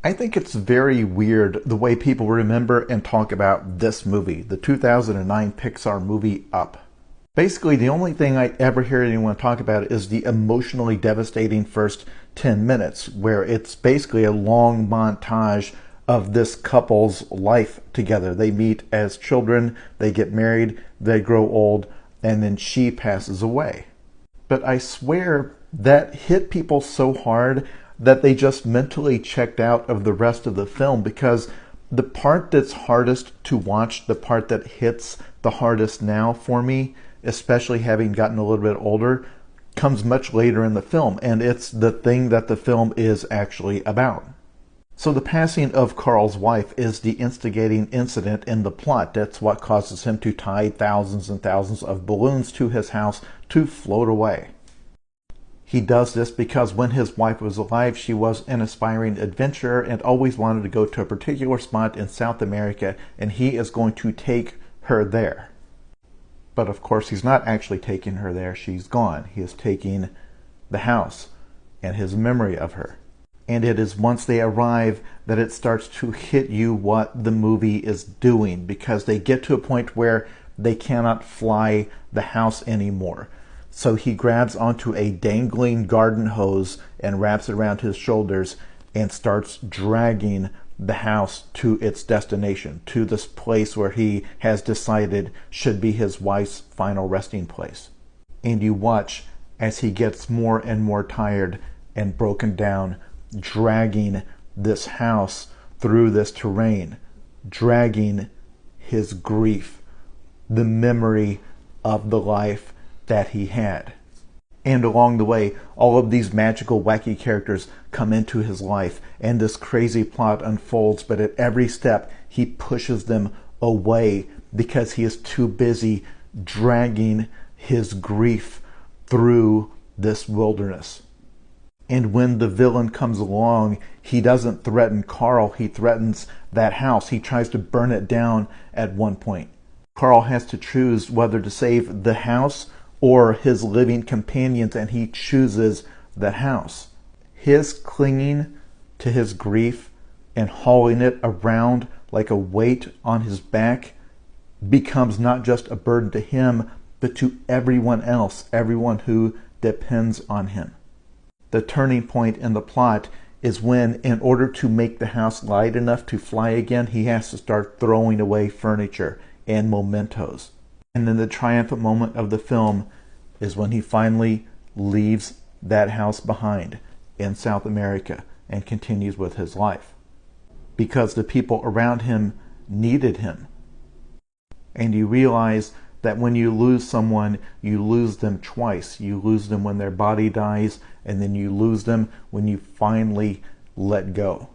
I think it's very weird the way people remember and talk about this movie, the 2009 Pixar movie Up. Basically, the only thing I ever hear anyone talk about is the emotionally devastating first 10 minutes, where it's basically a long montage of this couple's life together. They meet as children, they get married, they grow old, and then she passes away. But I swear that hit people so hard that they just mentally checked out of the rest of the film, because the part that's hardest to watch, the part that hits the hardest now for me, especially having gotten a little bit older, comes much later in the film, and it's the thing that the film is actually about. So the passing of Carl's wife is the instigating incident in the plot. That's what causes him to tie thousands and thousands of balloons to his house to float away. He does this because when his wife was alive, she was an aspiring adventurer and always wanted to go to a particular spot in South America, and he is going to take her there. But of course, he's not actually taking her there. She's gone. He is taking the house and his memory of her. And it is once they arrive that it starts to hit you what the movie is doing, because they get to a point where they cannot fly the house anymore. So he grabs onto a dangling garden hose and wraps it around his shoulders and starts dragging the house to its destination, to this place where he has decided should be his wife's final resting place. And you watch as he gets more and more tired and broken down, dragging this house through this terrain, dragging his grief, the memory of the life that he had. And along the way, all of these magical, wacky characters come into his life, and this crazy plot unfolds, but at every step, he pushes them away because he is too busy dragging his grief through this wilderness. And when the villain comes along, he doesn't threaten Carl, he threatens that house. He tries to burn it down at one point. Carl has to choose whether to save the house or his living companions, and he chooses the house. His clinging to his grief and hauling it around like a weight on his back becomes not just a burden to him, but to everyone else, everyone who depends on him. The turning point in the plot is when, in order to make the house light enough to fly again, he has to start throwing away furniture and mementos. And then the triumphant moment of the film is when he finally leaves that house behind in South America and continues with his life, because the people around him needed him. And you realize that when you lose someone, you lose them twice. You lose them when their body dies, and then you lose them when you finally let go.